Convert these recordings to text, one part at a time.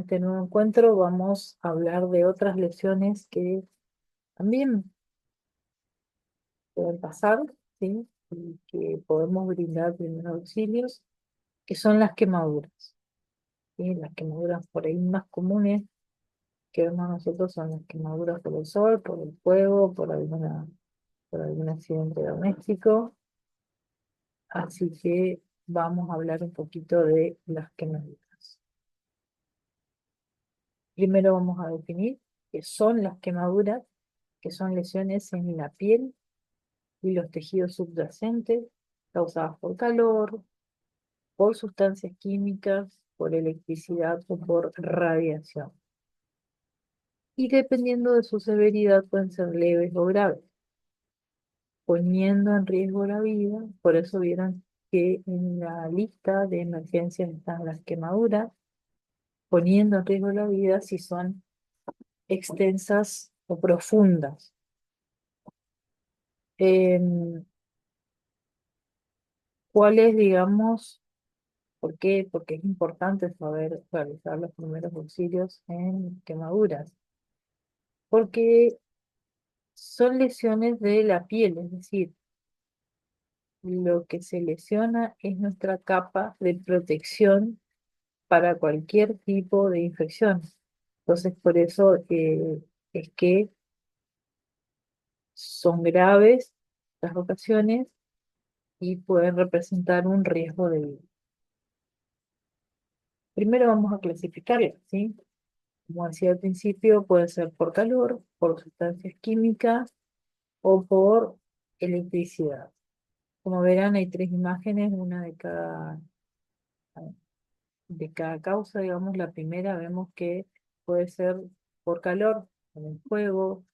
este nuevo encuentro vamos a hablar de otras lesiones que también pueden pasar, ¿sí? Y que podemos brindar primeros auxilios, que son las quemaduras, ¿sí? Las quemaduras por ahí más comunes que vemos nosotros son las quemaduras por el sol, por el fuego, por algún accidente doméstico. Así que vamos a hablar un poquito de las quemaduras. Primero vamos a definir qué son las quemaduras, que son lesiones en la piel y los tejidos subyacentes causadas por calor, por sustancias químicas, por electricidad o por radiación. Y dependiendo de su severidad pueden ser leves o graves, poniendo en riesgo la vida. Por eso vieron que en la lista de emergencias están las quemaduras, poniendo en riesgo la vida si son extensas o profundas. Em, ¿Cuál es, digamos, por qué? Porque es importante saber realizar los primeros auxilios en quemaduras, porque son lesiones de la piel, es decir, lo que se lesiona es nuestra capa de protección para cualquier tipo de infección. Entonces, por eso es que son graves las ocasiones y pueden representar un riesgo de vida. Primero vamos a clasificarlas, ¿sí? Como decía al principio, puede ser por calor, por sustancias químicas o por electricidad. Como verán, hay tres imágenes, una de cada causa. Digamos, la primera vemos que puede ser por calor, con el fuego,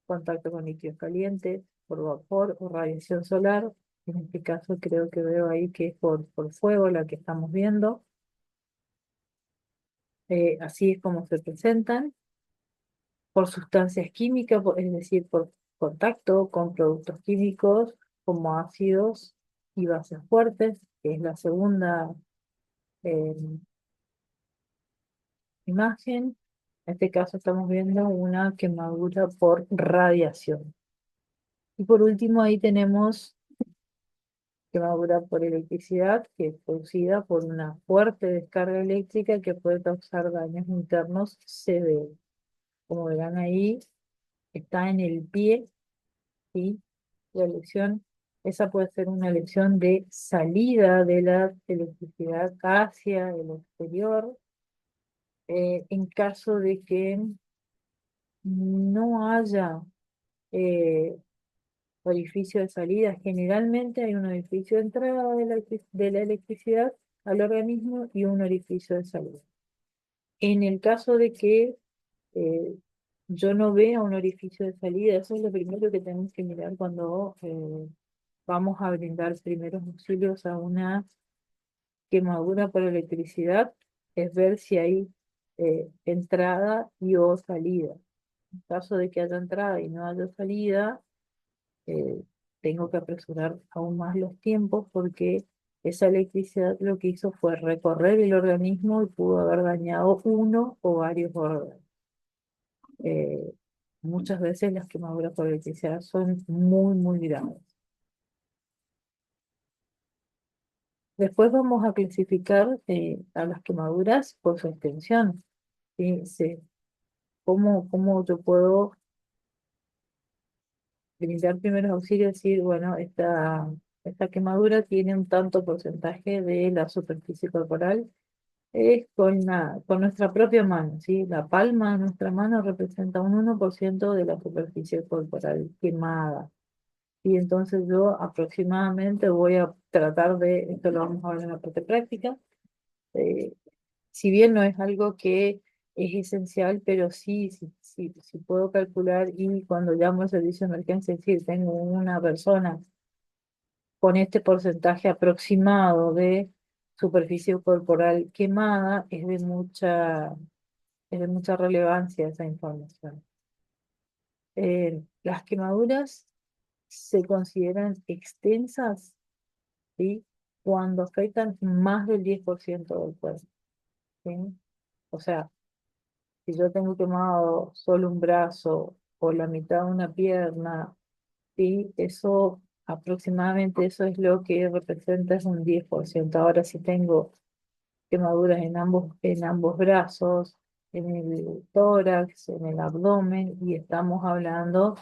contacto con líquidos calientes, por vapor o radiación solar. En este caso creo que veo ahí que es por fuego la que estamos viendo. Así es como se presentan. Por sustancias químicas, es decir, por contacto con productos químicos como ácidos y bases fuertes, que es la segunda eh, imagen. En este caso estamos viendo una quemadura por radiación. Y por último ahí tenemos quemadura por electricidad, que es producida por una fuerte descarga eléctrica que puede causar daños internos severos. Como verán ahí, está en el pie, ¿sí? La lesión, esa puede ser una lesión de salida de la electricidad hacia el exterior. En caso de que no haya eh, orificio de salida, generalmente hay un orificio de entrada de la electricidad al organismo y un orificio de salida. En el caso de que eh, yo no vea un orificio de salida, eso es lo primero que tenemos que mirar cuando vamos a brindar primeros auxilios a una quemadura por electricidad, es ver si hay entrada y o salida. En caso de que haya entrada y no haya salida, eh, tengo que apresurar aún más los tiempos porque esa electricidad lo que hizo fue recorrer el organismo y pudo haber dañado uno o varios órganos. Eh, Muchas veces las quemaduras por electricidad son muy, muy graves. Después vamos a clasificar a las quemaduras por su extensión. ¿Sí? ¿Cómo yo puedo brindar primeros auxilios? Decir, bueno, esta quemadura tiene un tanto porcentaje de la superficie corporal. Es con nuestra propia mano, ¿sí? La palma de nuestra mano representa un 1% de la superficie corporal quemada. Y entonces yo aproximadamente voy a tratar de, esto lo vamos a ver en la parte práctica, eh, si bien no es algo que es esencial, pero sí puedo calcular y cuando llamo al servicio de emergencia, es decir, tengo una persona con este porcentaje aproximado de superficie corporal quemada, es de mucha relevancia esa información. Las quemaduras se consideran extensas, ¿sí? Cuando afectan más del 10% del cuerpo, ¿sí? O sea, Si yo tengo quemado solo un brazo o la mitad de una pierna, sí, eso aproximadamente eso es lo que representa es un 10%. Ahora si tengo quemaduras en ambos brazos, en el tórax, en el abdomen, y estamos hablando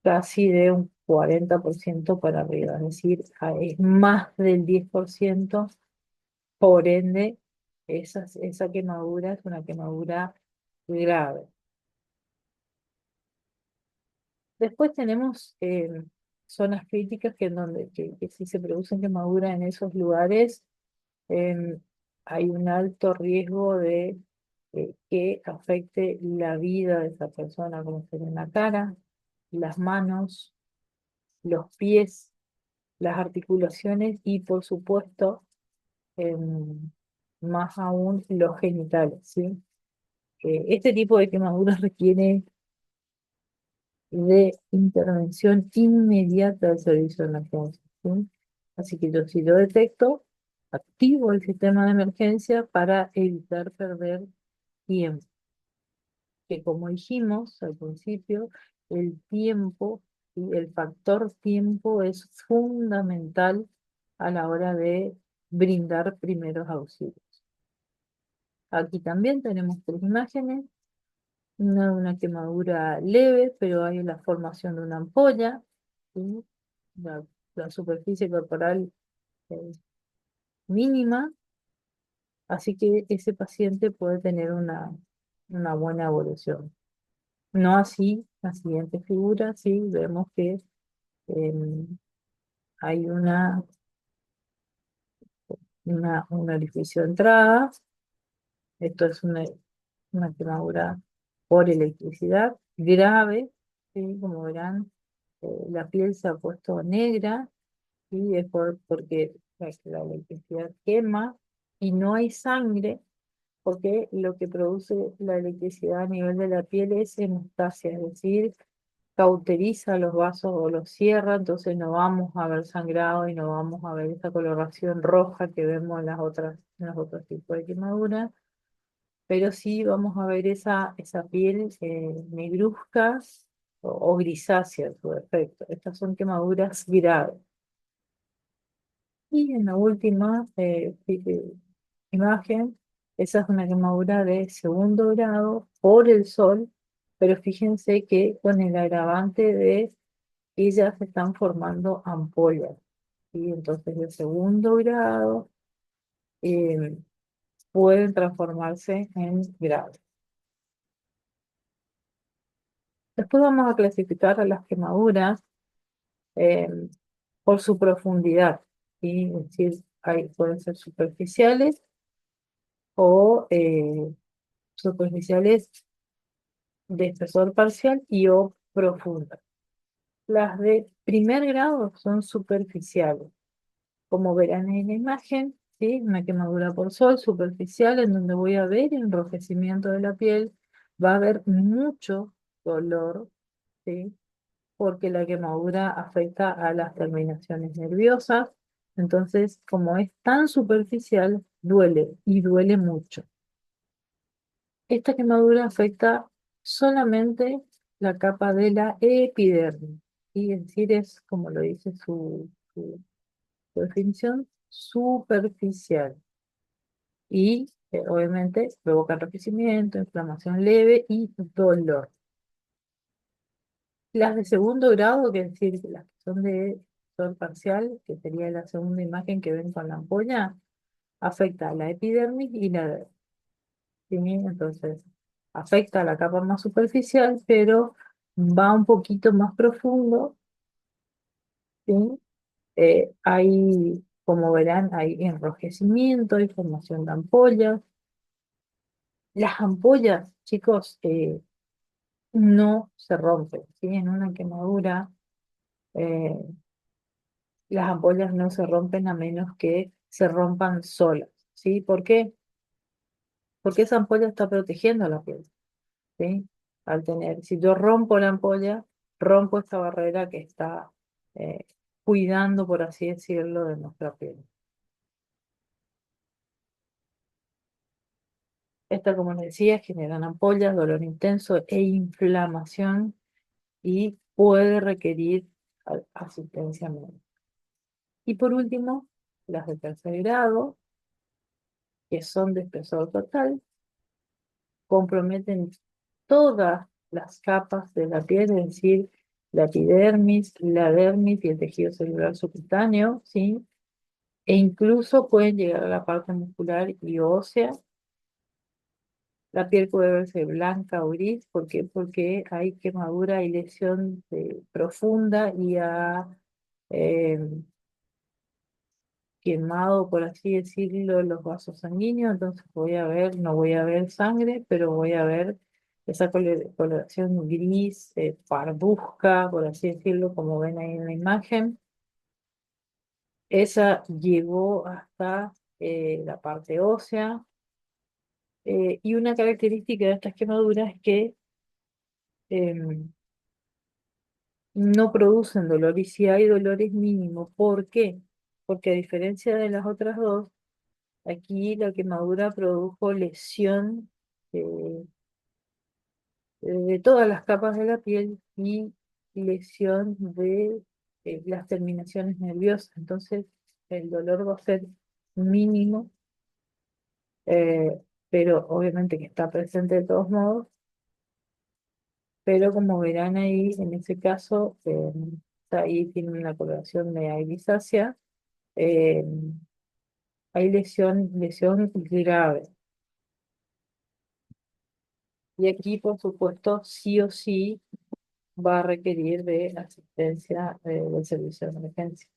casi de un 40% para arriba, es decir, es más del 10%, por ende, esa quemadura es una quemadura grave. Después tenemos zonas críticas que, en donde, que si se producen quemaduras en esos lugares, em, hay un alto riesgo de que afecte la vida de esa persona, como sería la cara, las manos, los pies, las articulaciones y, por supuesto, em, más aún los genitales, ¿sí? Este tipo de quemaduras requiere de intervención inmediata del servicio de emergencia, ¿sí? Así que si yo detecto, activo el sistema de emergencia para evitar perder tiempo, que como dijimos al principio, el tiempo y el factor tiempo es fundamental a la hora de brindar primeros auxilios. Aquí también tenemos tres imágenes, una quemadura leve, pero hay la formación de una ampolla, ¿sí? La, la superficie corporal es mínima, así que ese paciente puede tener una buena evolución. No así la siguiente figura, sí, vemos que em, hay un orificio de entrada. Esto es una quemadura por electricidad grave, ¿sí? Como verán, la piel se ha puesto negra, y es porque la electricidad quema y no hay sangre, porque lo que produce la electricidad a nivel de la piel es hemostasia, es decir, cauteriza los vasos o los cierra, entonces no vamos a ver sangrado y no vamos a ver esa coloración roja que vemos en los otros tipos de quemaduras, pero sí vamos a ver esa piel negruzca o grisácea en su defecto. Estas son quemaduras graves. Y en la última imagen, esa es una quemadura de segundo grado por el sol, pero fíjense que con el agravante de que ya se están formando ampollas. Y entonces de segundo grado eh, pueden transformarse en graves. Después vamos a clasificar a las quemaduras eh, por su profundidad, ¿sí? Es decir, pueden ser superficiales o superficiales de espesor parcial y o profundas. Las de primer grado son superficiales, como verán en la imagen, ¿sí? Una quemadura por sol superficial en donde voy a ver enrojecimiento de la piel, va a haber mucho dolor, ¿sí? Porque la quemadura afecta a las terminaciones nerviosas. Entonces, como es tan superficial, duele y duele mucho. Esta quemadura afecta solamente la capa de la epidermis, y es decir, es como lo dice su definición, superficial. Y obviamente provoca enrojecimiento, inflamación leve y dolor. Las de segundo grado, que es decir, las que son de sol parcial, que sería la segunda imagen que ven con la ampolla, afecta a la epidermis y la dermis, ¿sí? Entonces, afecta a la capa más superficial, pero va un poquito más profundo, ¿sí? Como verán, hay enrojecimiento, hay formación de ampollas. Las ampollas, chicos, no se rompen, ¿sí? En una quemadura, eh, las ampollas no se rompen a menos que se rompan solas, ¿sí? ¿Por qué? Porque esa ampolla está protegiendo la piel, ¿sí? Si yo rompo la ampolla, rompo esta barrera que está eh, cuidando, por así decirlo, de nuestra piel. Esta, como les decía, generan ampollas, dolor intenso e inflamación y puede requerir asistencia médica. Y por último, las de tercer grado, que son de espesor total, comprometen todas las capas de la piel, es decir, la epidermis, la dermis y el tejido celular subcutáneo, ¿sí? E incluso pueden llegar a la parte muscular y ósea. La piel puede verse blanca o gris. ¿Por qué? Porque hay quemadura y lesión profunda y ha eh, quemado, por así decirlo, los vasos sanguíneos. Entonces voy a ver, no voy a ver sangre, pero voy a ver esa coloración gris, parduzca, por así decirlo, como ven ahí en la imagen. Esa llegó hasta la parte ósea. Y una característica de estas quemaduras es que em, no producen dolor, y si hay dolor es mínimo. ¿Por qué? Porque a diferencia de las otras dos, aquí la quemadura produjo lesión eh, de todas las capas de la piel y lesión de las terminaciones nerviosas. Entonces el dolor va a ser mínimo, eh, pero obviamente que está presente de todos modos. Pero como verán ahí, en ese caso, ahí tiene una coloración de grisácea. eh, Hay lesión grave. Y aquí, por supuesto, sí o sí va a requerir de asistencia del servicio de emergencia.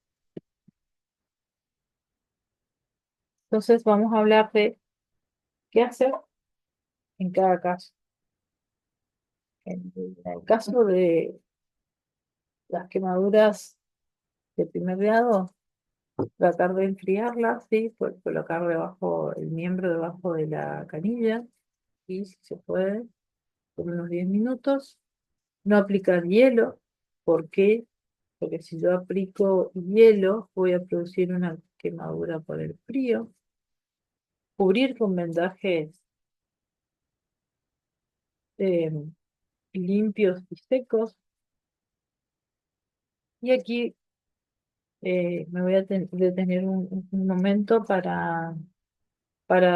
Entonces, vamos a hablar de qué hacer en cada caso. En el caso de las quemaduras de primer grado, tratar de enfriarlas, ¿sí? Colocar debajo el miembro debajo de la canilla y, si se puede, por unos 10 minutos. No aplicar hielo. ¿Por qué? Porque si yo aplico hielo, voy a producir una quemadura por el frío. Cubrir con vendajes eh, limpios y secos. Y aquí me voy a detener un momento para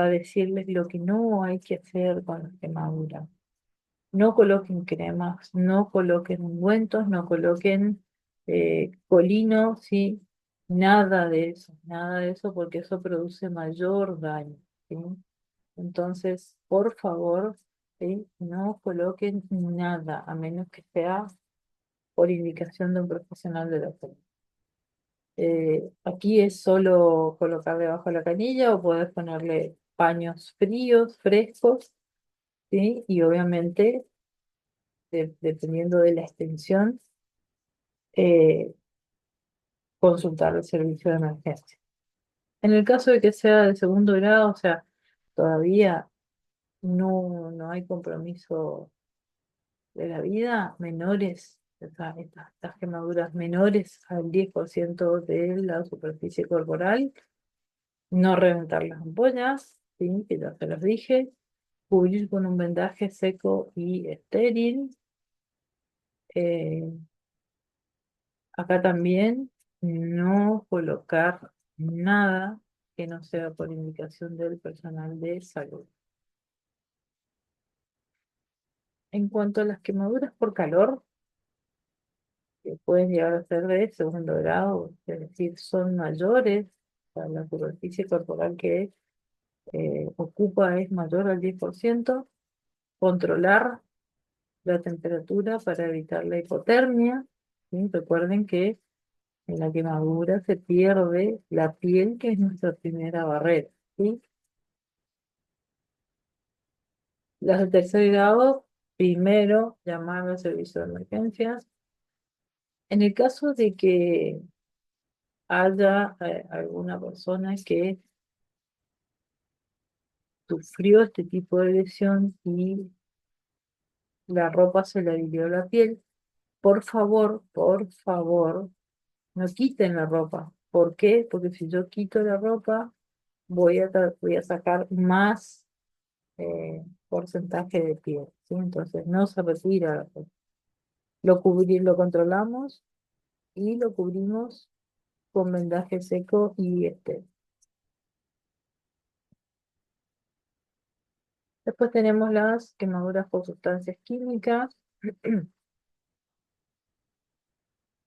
decirles lo que no hay que hacer con las quemaduras. No coloquen cremas, no coloquen ungüentos, no coloquen colino, ¿sí? Nada de eso, porque eso produce mayor daño, ¿sí? Entonces, por favor, ¿sí? No coloquen nada, a menos que sea por indicación de un profesional de la salud. Aquí es solo colocar debajo de la canilla o puedes ponerle paños fríos, frescos, ¿sí? Y obviamente, dependiendo de la extensión, eh, consultar el servicio de emergencia. En el caso de que sea de segundo grado, o sea, todavía no hay compromiso de la vida, menores, o sea, estas quemaduras menores al 10% de la superficie corporal, no reventar las ampollas, ¿sí? Que ya se los dije, cubrir con un vendaje seco y estéril. eh, Acá también no colocar nada que no sea por indicación del personal de salud. En cuanto a las quemaduras por calor, que pueden llegar a ser de segundo grado, es decir, son mayores, o sea, la superficie corporal que ocupa es mayor al 10%, controlar la temperatura para evitar la hipotermia, ¿sí? Recuerden que en la quemadura se pierde la piel, que es nuestra primera barrera, ¿sí? Las de tercer grado, primero llamar al servicio de emergencias. En el caso de que haya alguna persona que sufrió este tipo de lesión y la ropa se le adhirió a la piel, por favor, no quiten la ropa. ¿Por qué? Porque si yo quito la ropa, voy a sacar más porcentaje de piel, ¿sí? Entonces no se retira la piel. Lo controlamos y lo cubrimos con vendaje seco y este. Después tenemos las quemaduras por sustancias químicas.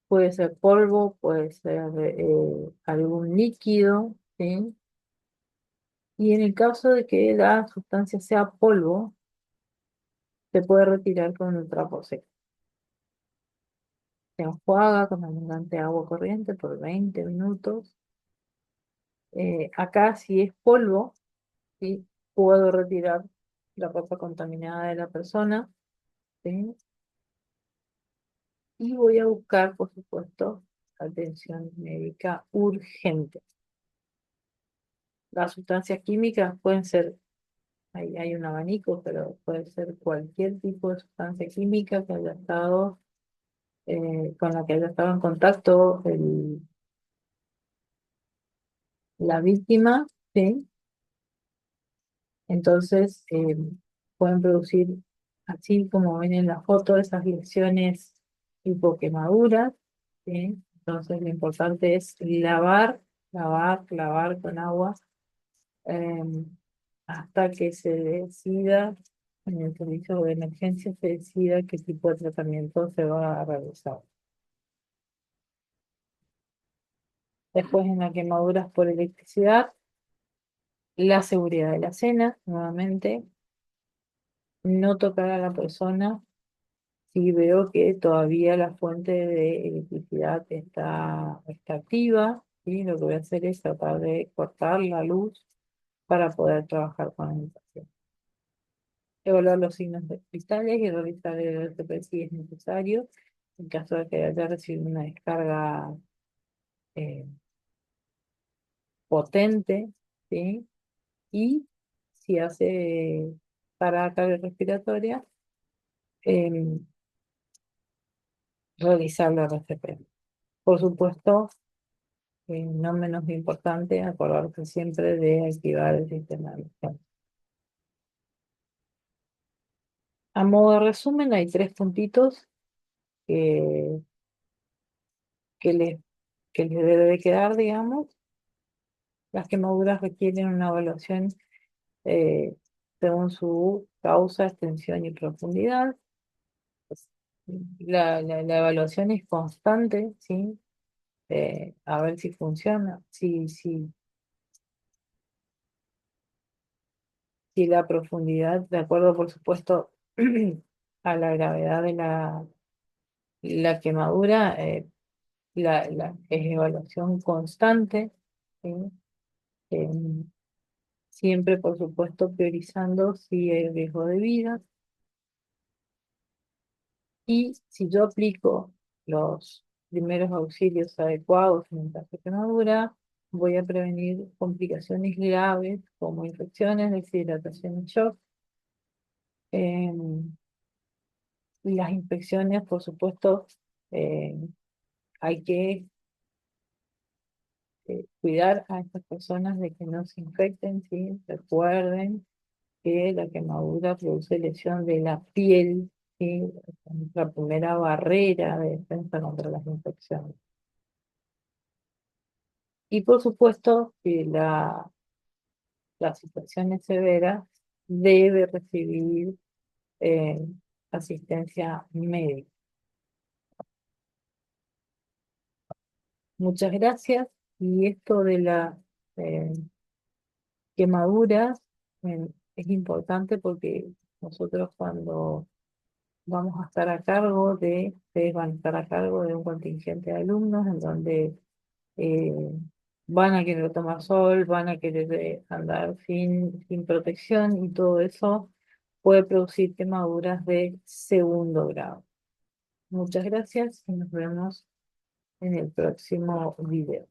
Puede ser polvo, puede ser algún líquido, ¿sí? Y en el caso de que la sustancia sea polvo, se puede retirar con un trapo seco. Se enjuaga con abundante agua corriente por 20 minutos. Acá, si es polvo, ¿sí? Puedo retirar la ropa contaminada de la persona, ¿sí? Y voy a buscar, por supuesto, atención médica urgente. Las sustancias químicas pueden ser, hay un abanico, pero puede ser cualquier tipo de sustancia química que haya estado, con la que haya estado en contacto la víctima, ¿sí? Entonces, pueden producir, así como ven en la foto, esas lesiones tipo quemaduras, ¿sí? Entonces, lo importante es lavar con agua, em, hasta que se decida, en el servicio de emergencia, se decida qué tipo de tratamiento se va a realizar. Después, en las quemaduras por electricidad, la seguridad de la cena, nuevamente, no tocar a la persona si veo que todavía la fuente de electricidad está activa, ¿sí? Lo que voy a hacer es tratar de cortar la luz para poder trabajar con el paciente. Evaluar los signos vitales y realizar el RCP si es necesario, en caso de que haya recibido una descarga eh, potente, ¿sí? Y si hace parada cardiorrespiratoria, em, realizar la RCP. Por supuesto, no menos importante, acordarse siempre de activar el sistema de emergencia. A modo de resumen, hay tres puntitos que, que les, que les debe de quedar, digamos. Las quemaduras requieren una evaluación eh, según su causa, extensión y profundidad. La evaluación es constante, ¿sí? A ver si funciona, si la profundidad, de acuerdo, por supuesto, a la gravedad de la quemadura, es evaluación constante, ¿sí? Em, Siempre, por supuesto, priorizando si hay riesgo de vida. Y si yo aplico los primeros auxilios adecuados en el caso de quemadura, voy a prevenir complicaciones graves como infecciones, deshidratación y shock. Em, las infecciones, por supuesto, eh, hay que cuidar a estas personas de que no se infecten, ¿sí? Recuerden que la quemadura produce lesión de la piel, ¿sí? Es la primera barrera de defensa contra las infecciones. Y por supuesto, si la situación es severa, debe recibir eh, asistencia médica. Muchas gracias. Y esto de las eh, quemaduras es importante porque nosotros cuando vamos a estar a cargo ustedes van a estar a cargo de un contingente de alumnos en donde eh, van a querer tomar sol, van a querer andar sin protección y todo eso puede producir quemaduras de segundo grado. Muchas gracias y nos vemos en el próximo video.